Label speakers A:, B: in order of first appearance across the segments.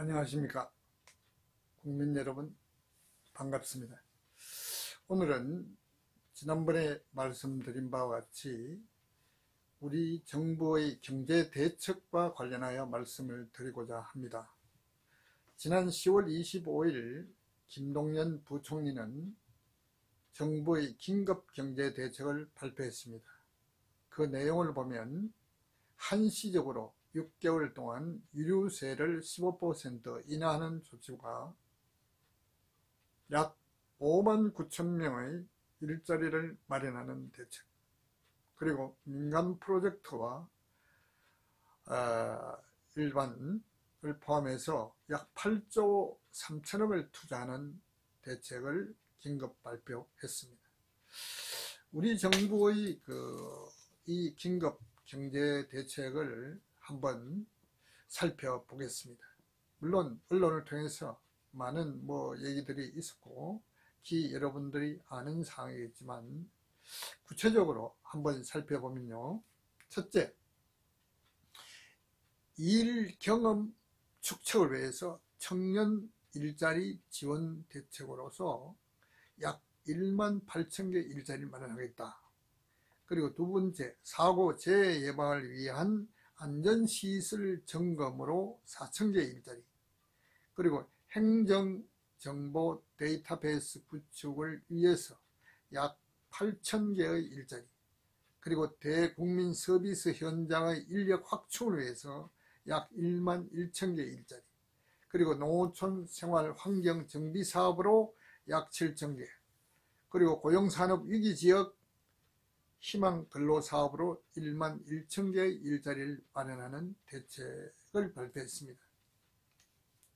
A: 안녕하십니까. 국민 여러분, 반갑습니다. 오늘은 지난번에 말씀드린 바와 같이 우리 정부의 경제 대책과 관련하여 말씀을 드리고자 합니다. 지난 10월 25일 김동연 부총리는 정부의 긴급 경제 대책을 발표했습니다. 그 내용을 보면 한시적으로 6개월 동안 유류세를 15% 인하하는 조치와 약 5만 9천 명의 일자리를 마련하는 대책, 그리고 민간 프로젝트와 일반을 포함해서 약 8조 3천억을 투자하는 대책을 긴급 발표했습니다. 우리 정부의 이 긴급 경제 대책을 한번 살펴보겠습니다. 물론 언론을 통해서 많은 얘기들이 있었고 여러분들이 아는 사항이겠지만 구체적으로 한번 살펴보면요. 첫째, 일 경험 축적을 위해서 청년 일자리 지원 대책으로서 약 1만 8천 개 일자리를 마련하겠다. 그리고 두 번째, 사고 재해 예방을 위한 안전시설 점검으로 4천 개 일자리, 그리고 행정정보 데이터베이스 구축을 위해서 약 8천 개의 일자리, 그리고 대국민 서비스 현장의 인력 확충을 위해서 약 1만 1천 개 일자리, 그리고 농어촌 생활 환경 정비 사업으로 약 7천 개, 그리고 고용산업 위기지역 희망 근로사업으로 1만 1천 개의 일자리를 마련하는 대책을 발표했습니다.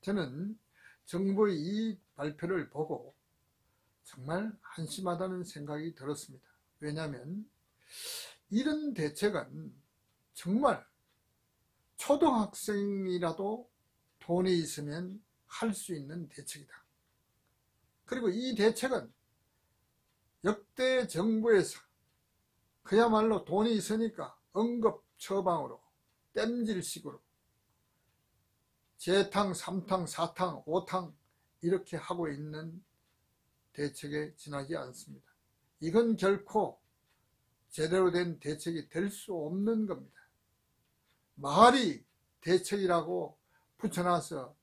A: 저는 정부의 이 발표를 보고 정말 한심하다는 생각이 들었습니다. 왜냐하면 이런 대책은 정말 초등학생이라도 돈이 있으면 할 수 있는 대책이다. 그리고 이 대책은 역대 정부에서 그야말로 돈이 있으니까 응급 처방으로 땜질식으로 재탕, 3탕, 4탕, 5탕 이렇게 하고 있는 대책에 지나지 않습니다. 이건 결코 제대로 된 대책이 될 수 없는 겁니다. 말이 대책이라고 붙여놔서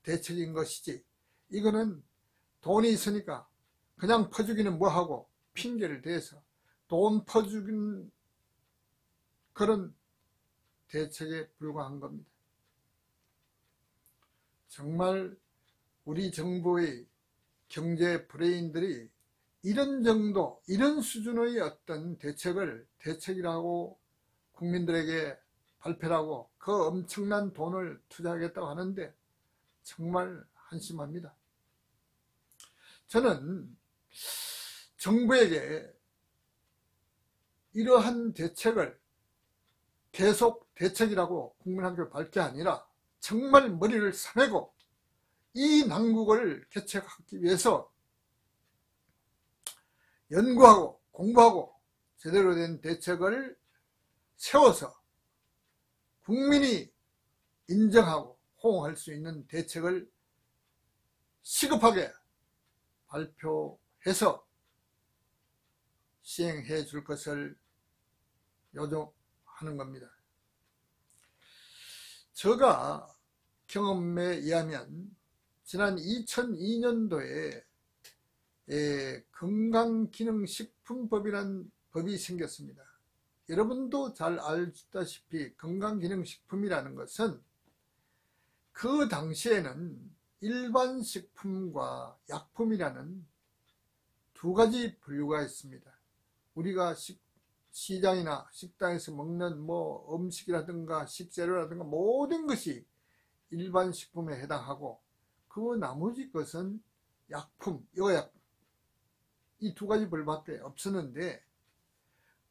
A: 대책인 것이지, 이거는 돈이 있으니까 그냥 퍼주기는 뭐하고 핑계를 대서 돈 퍼주는 그런 대책에 불과한 겁니다. 정말 우리 정부의 경제 브레인들이 이런 정도, 이런 수준의 어떤 대책을 대책이라고 국민들에게 발표하고 그 엄청난 돈을 투자하겠다고 하는데 정말 한심합니다. 저는 정부에게 이러한 대책을 계속 대책이라고 국민한테 밝게 게 아니라 정말 머리를 싸매고 이 난국을 개척하기 위해서 연구하고 공부하고 제대로 된 대책을 세워서 국민이 인정하고 호응할 수 있는 대책을 시급하게 발표해서 시행해 줄 것을 요청하는 겁니다. 제가 경험에 의하면 지난 2002년도에 건강기능식품법이라는 법이 생겼습니다. 여러분도 잘 알다시피 건강기능식품이라는 것은 그 당시에는 일반식품과 약품이라는 두 가지 분류가 있습니다. 우리가 시장이나 식당에서 먹는 음식이라든가 식재료라든가 모든 것이 일반식품에 해당하고 그 나머지 것은 약품, 여약품, 이 두 가지 분류밖에 없었는데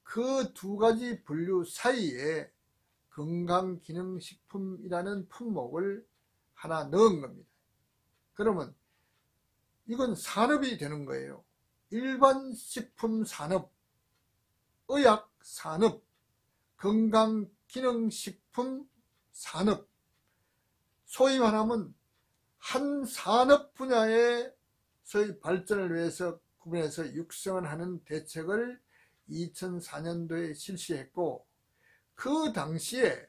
A: 그 두 가지 분류 사이에 건강기능식품이라는 품목을 하나 넣은 겁니다. 그러면 이건 산업이 되는 거예요. 일반식품 산업, 의약 산업, 건강기능식품 산업, 소위 말하면 한 산업 분야의 소위 발전을 위해서 구분해서 육성을 하는 대책을 2004년도에 실시했고, 그 당시에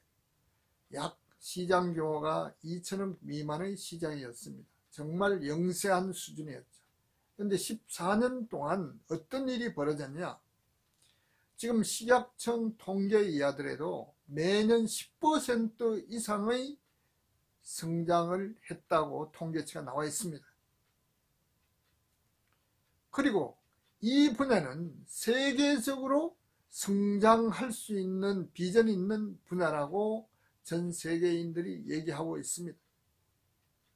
A: 약 시장 규모가 2천억 미만의 시장이었습니다. 정말 영세한 수준이었죠. 그런데 14년 동안 어떤 일이 벌어졌냐? 지금 식약청 통계에 의하더라도 매년 10% 이상의 성장을 했다고 통계치가 나와 있습니다. 그리고 이 분야는 세계적으로 성장할 수 있는 비전이 있는 분야라고 전 세계인들이 얘기하고 있습니다.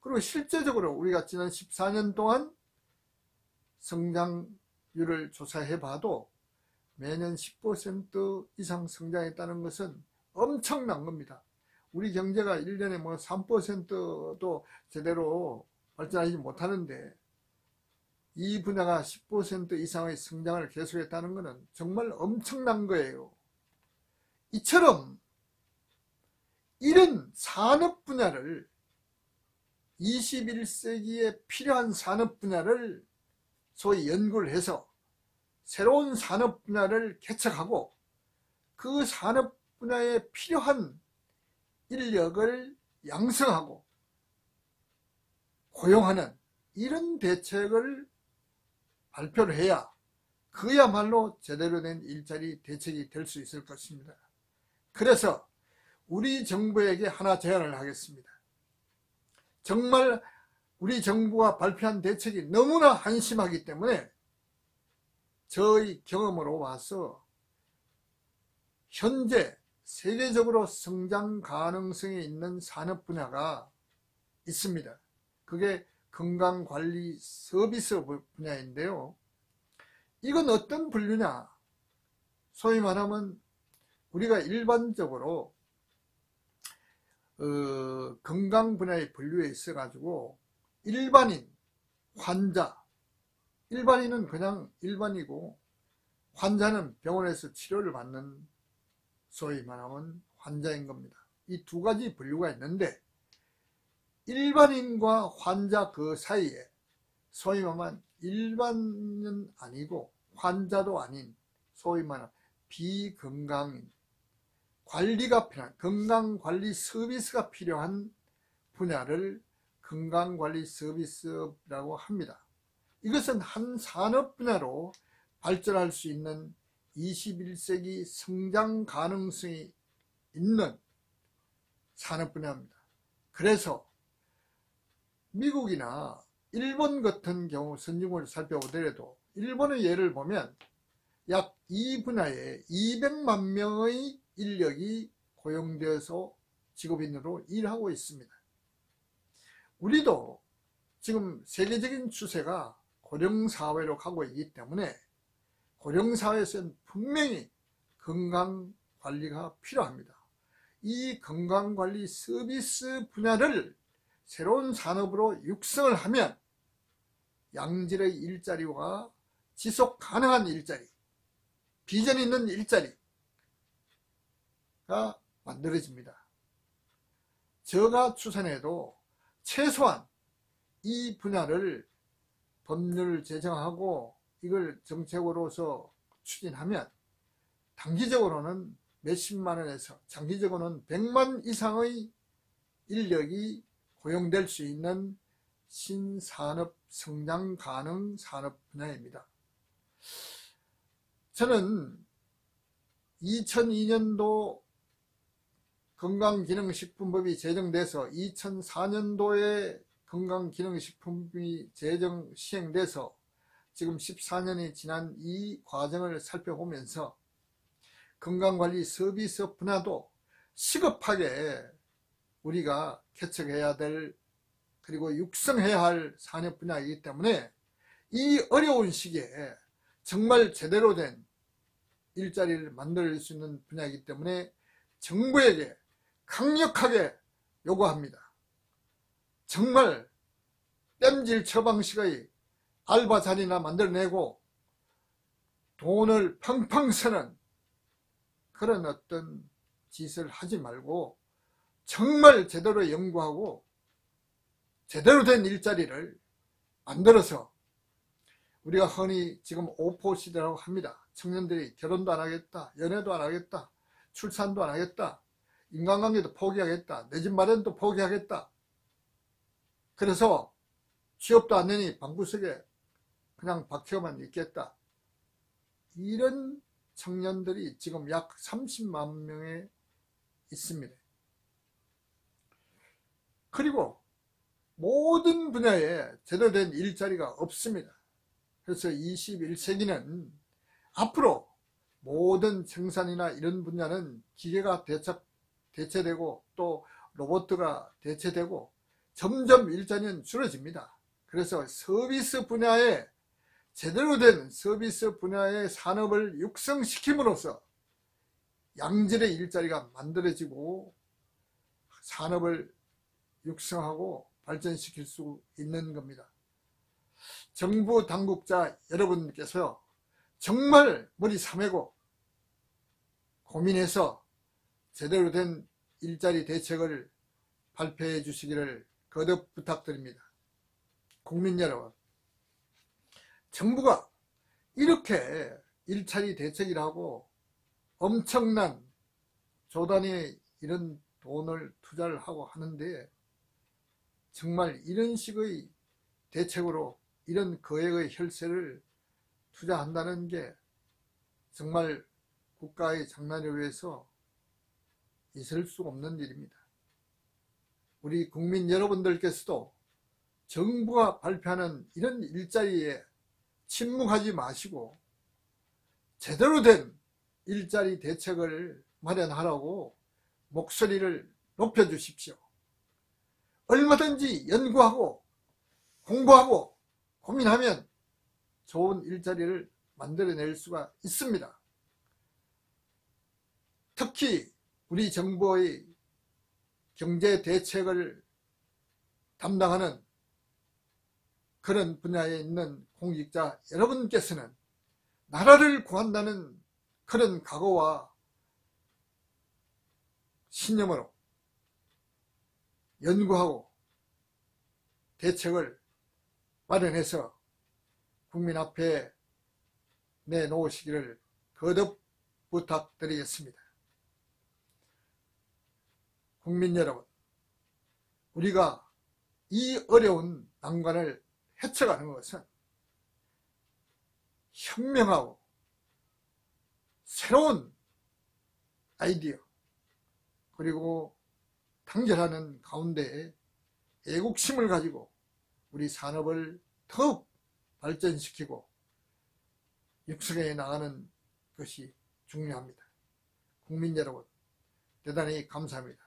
A: 그리고 실제적으로 우리가 지난 14년 동안 성장률을 조사해 봐도 매년 10% 이상 성장했다는 것은 엄청난 겁니다. 우리 경제가 1년에 뭐 3%도 제대로 발전하지 못하는데 이 분야가 10% 이상의 성장을 계속했다는 것은 정말 엄청난 거예요. 이처럼 이런 산업 분야를 21세기에 필요한 산업 분야를 소위 연구를 해서 새로운 산업 분야를 개척하고 그 산업 분야에 필요한 인력을 양성하고 고용하는 이런 대책을 발표를 해야 그야말로 제대로 된 일자리 대책이 될 수 있을 것입니다. 그래서 우리 정부에게 하나 제안을 하겠습니다. 정말 우리 정부가 발표한 대책이 너무나 한심하기 때문에 저의 경험으로 봐서 현재 세계적으로 성장 가능성이 있는 산업 분야가 있습니다. 그게 건강관리 서비스 분야인데요. 이건 어떤 분류냐? 소위 말하면 우리가 일반적으로 건강 분야의 분류에 있어 가지고 일반인, 환자, 일반인은 그냥 일반이고 환자는 병원에서 치료를 받는 소위 말하면 환자인 겁니다. 이 두 가지 분류가 있는데 일반인과 환자 그 사이에 소위 말하면 일반은 아니고 환자도 아닌 소위 말하면 비건강인, 관리가 필요한 건강관리 서비스가 필요한 분야를 건강관리 서비스라고 합니다. 이것은 한 산업 분야로 발전할 수 있는 21세기 성장 가능성이 있는 산업 분야입니다. 그래서 미국이나 일본 같은 경우 선진국을 살펴보더라도 일본의 예를 보면 약 이 분야에 200만 명의 인력이 고용되어서 직업인으로 일하고 있습니다. 우리도 지금 세계적인 추세가 고령사회로 가고 있기 때문에 고령사회에서는 분명히 건강관리가 필요합니다. 이 건강관리 서비스 분야를 새로운 산업으로 육성을 하면 양질의 일자리와 지속 가능한 일자리, 비전 있는 일자리가 만들어집니다. 제가 추산해도 최소한 이 분야를 법률을 제정하고 이걸 정책으로서 추진하면 단기적으로는 몇십만 원에서 장기적으로는 100만 이상의 인력이 고용될 수 있는 신산업 성장 가능 산업 분야입니다. 저는 2002년도 건강기능식품법이 제정돼서 2004년도에 건강기능식품법이 제정 시행돼서 지금 14년이 지난 이 과정을 살펴보면서 건강관리 서비스 분야도 시급하게 우리가 개척해야 될 그리고 육성해야 할 산업 분야이기 때문에 이 어려운 시기에 정말 제대로 된 일자리를 만들 수 있는 분야이기 때문에 정부에게 강력하게 요구합니다. 정말 땜질 처방식의 알바 자리나 만들어내고 돈을 펑펑 쓰는 그런 어떤 짓을 하지 말고 정말 제대로 연구하고 제대로 된 일자리를 만들어서, 우리가 흔히 지금 오포 시대라고 합니다. 청년들이 결혼도 안 하겠다, 연애도 안 하겠다, 출산도 안 하겠다, 인간관계도 포기하겠다, 내 집 마련도 포기하겠다. 그래서 취업도 안 되니 방구석에 그냥 박혀만 있겠다. 이런 청년들이 지금 약 30만 명에 있습니다. 그리고 모든 분야에 제대로 된 일자리가 없습니다. 그래서 21세기는 앞으로 모든 생산이나 이런 분야는 기계가 대체되고 또 로봇가 대체되고 점점 일자리는 줄어집니다. 그래서 서비스 분야에, 제대로 된 서비스 분야의 산업을 육성시킴으로써 양질의 일자리가 만들어지고 산업을 육성하고 발전시킬 수 있는 겁니다. 정부 당국자 여러분께서 정말 머리 삼매고 고민해서 제대로 된 일자리 대책을 발표해 주시기를 거듭 부탁드립니다. 국민 여러분, 정부가 이렇게 일자리 대책이라고 엄청난 조단위의 이런 돈을 투자를 하고 하는데, 정말 이런 식의 대책으로 이런 거액의 혈세를 투자한다는 게 정말 국가의 장난을 위해서 있을 수 없는 일입니다. 우리 국민 여러분들께서도 정부가 발표하는 이런 일자리에 침묵하지 마시고 제대로 된 일자리 대책을 마련하라고 목소리를 높여주십시오. 얼마든지 연구하고 공부하고 고민하면 좋은 일자리를 만들어낼 수가 있습니다. 특히 우리 정부의 경제 대책을 담당하는 그런 분야에 있는 공직자 여러분께서는 나라를 구한다는 그런 각오와 신념으로 연구하고 대책을 마련해서 국민 앞에 내놓으시기를 거듭 부탁드리겠습니다. 국민 여러분, 우리가 이 어려운 난관을 헤쳐가는 것은 현명하고 새로운 아이디어 그리고 단결하는 가운데 애국심을 가지고 우리 산업을 더욱 발전시키고 육성해 나가는 것이 중요합니다. 국민 여러분, 대단히 감사합니다.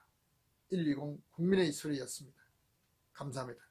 A: 120 국민의 소리였습니다. 감사합니다.